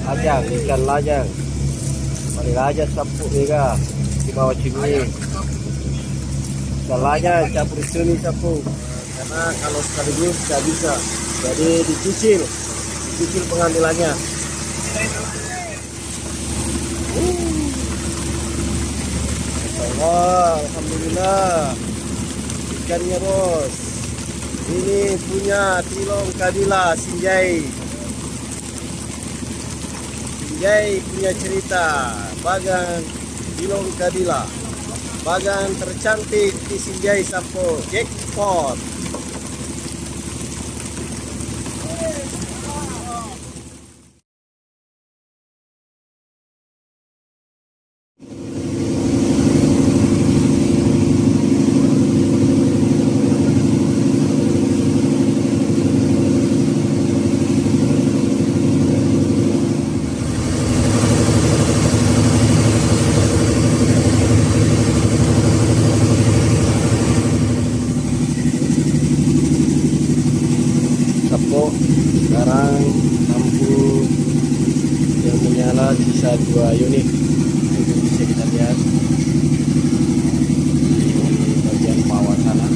Lajang, ikan lajang. Paling lajang sapu juga di bawah sini. Ikan lajang campur sini sapu. Karena kalau sekaligus tidak bisa. Jadi dicicil pengambilannya. Alhamdulillah ikannya bos. Ini punya Tilong Kadila Sinjai punya cerita. Bagan Tilong Kadila, bagan tercantik di Sinjai Sampo, jackpot. Sekarang lampu yang menyala sisa 2 unit. Itu bisa kita lihat di bagian bawah sana.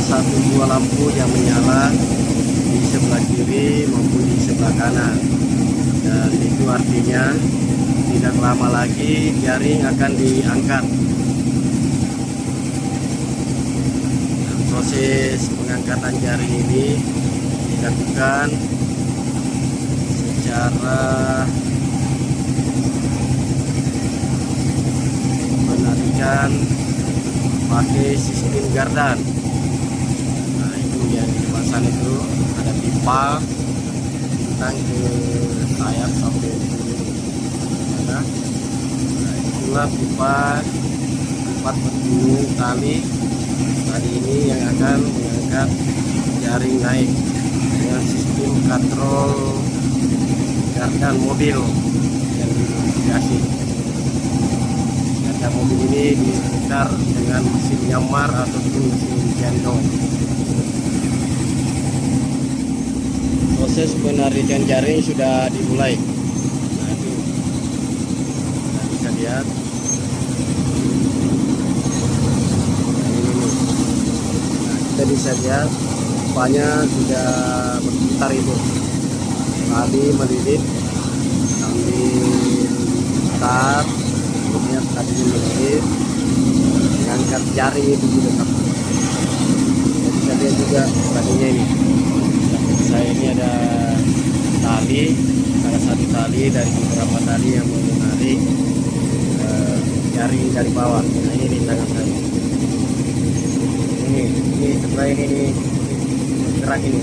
Satu buah lampu yang menyala di sebelah kiri maupun di sebelah kanan, dan itu artinya tidak lama lagi jaring akan diangkat. Dan proses pengangkatan jaring ini dilakukan secara menarikan pakai sistem gardan. Sana itu ada pipa bintang ke sayap sampai mana. Nah, itulah pipa 40 tali ini yang akan mengangkat jaring naik dengan sistem katrol gardan mobil yang dimodifikasi. Gardan mobil ini diputar dengan mesin nyamar ataupun mesin gendong. Proses penarikan jaring sudah dimulai. Nah, itu kita bisa lihat. Nah, kita bisa lihat pipanya sudah berputar itu. Tali melilit sambil putar, kemudian tadi melilit, mengangkat jaring itu juga. Jadi kita lihat juga tadinya ini. Saya ini ada tali, salah satu tali dari beberapa tali yang menarik jaring dari bawah. Nah, ini di tangan saya. Ini sebelah ini gerak ini.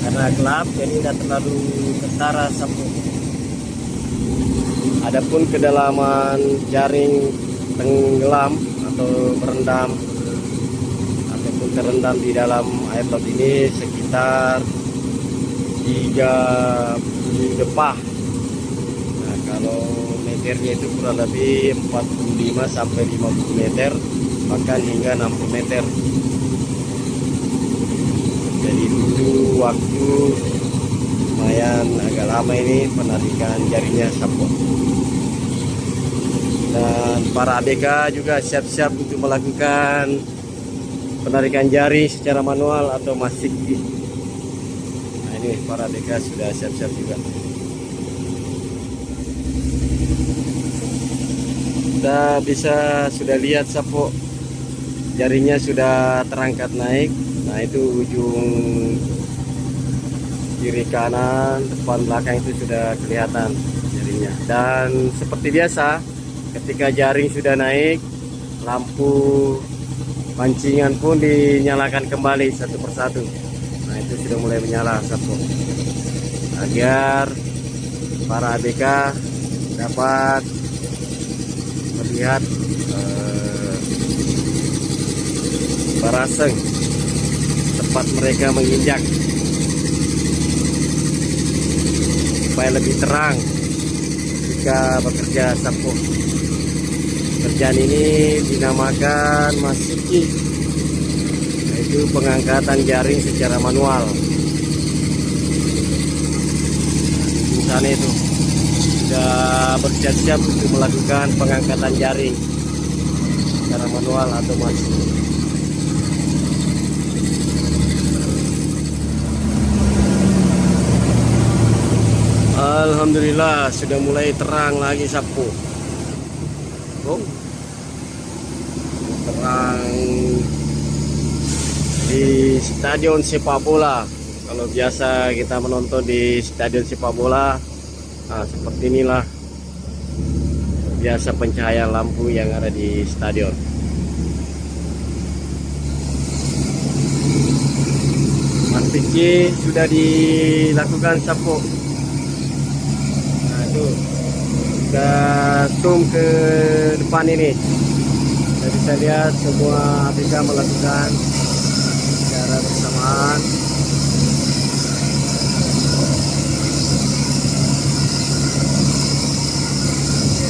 Karena gelap, jadi tidak terlalu ketara sapu. Adapun kedalaman jaring tenggelam atau berendam terendam di dalam air laut ini sekitar 30 depah. Nah, kalau meternya itu kurang lebih 45 sampai 50 meter, bahkan hingga 60 meter. Jadi butuh waktu lumayan agak lama ini penarikan jaringnya sapu. Dan para ABK juga siap-siap untuk melakukan penarikan jaring secara manual atau masik. Nah, ini para ABK sudah siap-siap juga. Kita sudah lihat sapu jaringnya sudah terangkat naik. Nah, itu ujung kiri kanan depan belakang itu sudah kelihatan jaringnya. Dan seperti biasa ketika jaring sudah naik, lampu pancingan pun dinyalakan kembali satu persatu. Nah, itu sudah mulai menyala sapu agar para ABK dapat melihat baraseng tempat mereka menginjak supaya lebih terang jika bekerja sapu. Pekerjaan ini dinamakan masiki, yaitu pengangkatan jaring secara manual. Di sana itu sudah bersiap-siap untuk melakukan pengangkatan jaring secara manual atau masuk. Alhamdulillah sudah mulai terang lagi sapu. Oh, terang di stadion sepak bola. Kalau biasa kita menonton di stadion sepak bola, nah, seperti inilah biasa pencahayaan lampu yang ada di stadion. Masiki sudah dilakukan sapu. Nah, itu sudah zoom ke depan ini. Kita bisa lihat semua ABK melakukan secara bersamaan.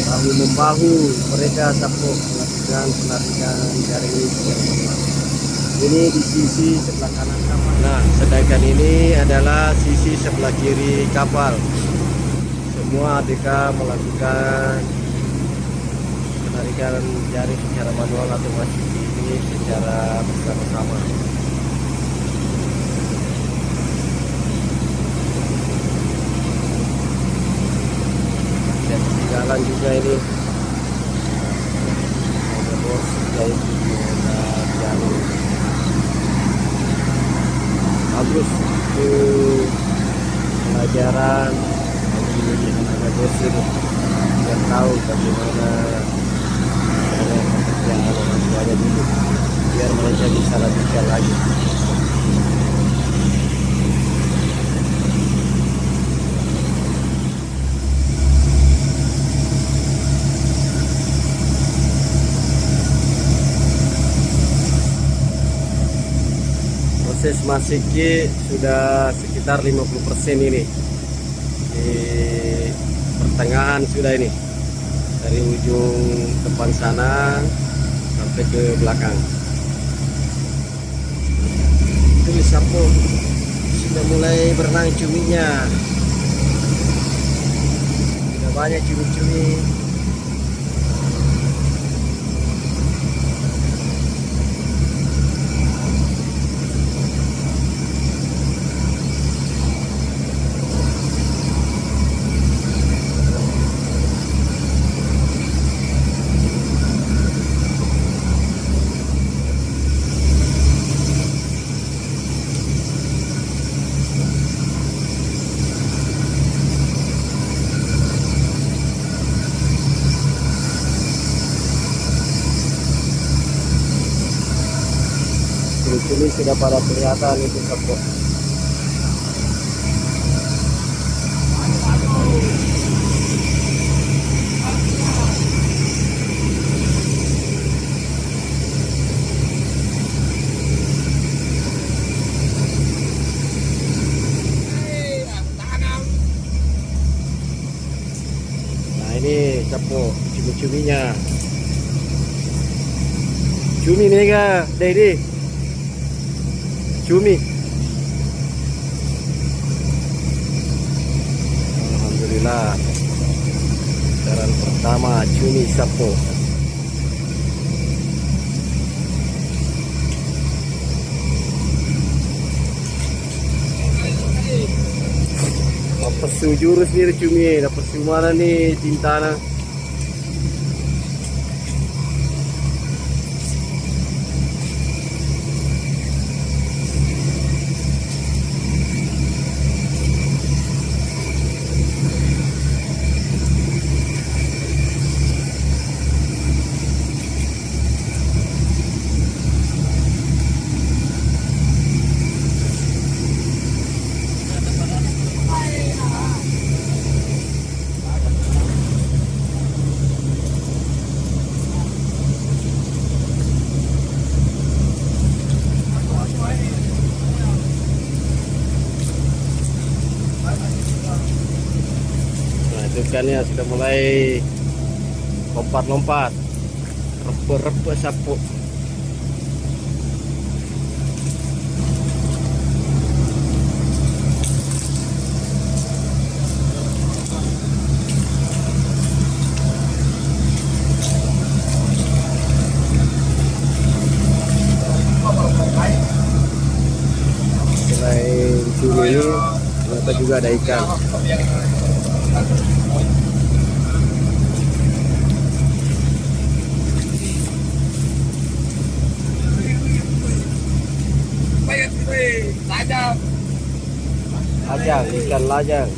Bahu membahu mereka sapu melakukan penarikan jaring ini secara manual. Ini di sisi sebelah kanan kapal. Nah, sedangkan ini adalah sisi sebelah kiri kapal. Semua ABK melakukan penarikan jaring secara manual atau masiki ini secara bersama-sama. Dan di jalan juga ini ada bos yaitu ada jalur bagus untuk pelajaran bagi anak-anak bos ini yang tahu bagaimana pekerjaan orang tuanya dulu biar mereka bisa lanjutkan lagi. Proses masiki sudah sekitar 50% ini. Di pertengahan sudah ini. Dari ujung depan sana sampai ke belakang. Itu sapu sudah mulai berenang cuminya. Sudah banyak cumi-cumi. Cumi sudah pada kelihatan itu sapu. Nah ini sapu cumi-cuminya. Cumi nih kak, Dedi. Cumi. Alhamdulillah. Saran pertama cumi sapu. Apa jurus nih cumi? Dapat mana nih cintana? pasukannya sudah mulai lompat-lompat, rebe-rebe sapu. Selain cumi ini ternyata juga ada ikan. Lajang, ikan lajang.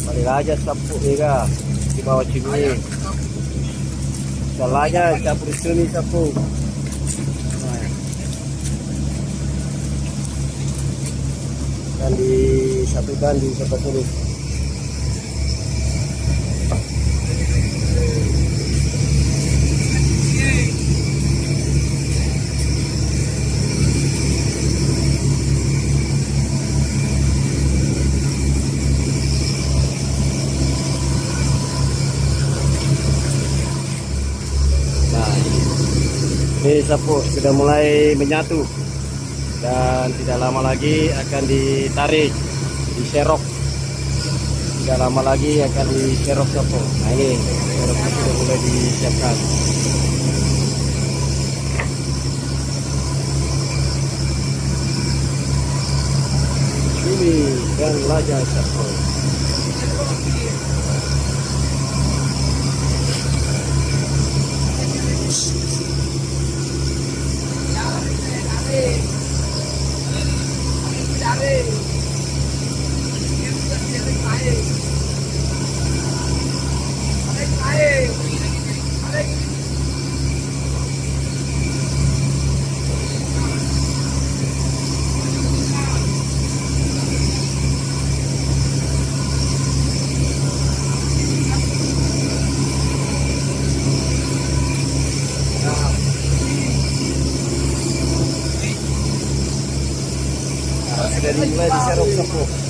Paling lajang sapu juga di bawah cumi. Ikan lajang campur suni sapu. Dan disatukan di sebelah sini. Nah, ini sapu sudah mulai menyatu. Dan tidak lama lagi akan ditarik, diserok. Tidak lama lagi akan diserok sapu. Nah ini seroknya sudah mulai disiapkan. Ini dan lajang sapu. Sudah dimulai diserok sapu.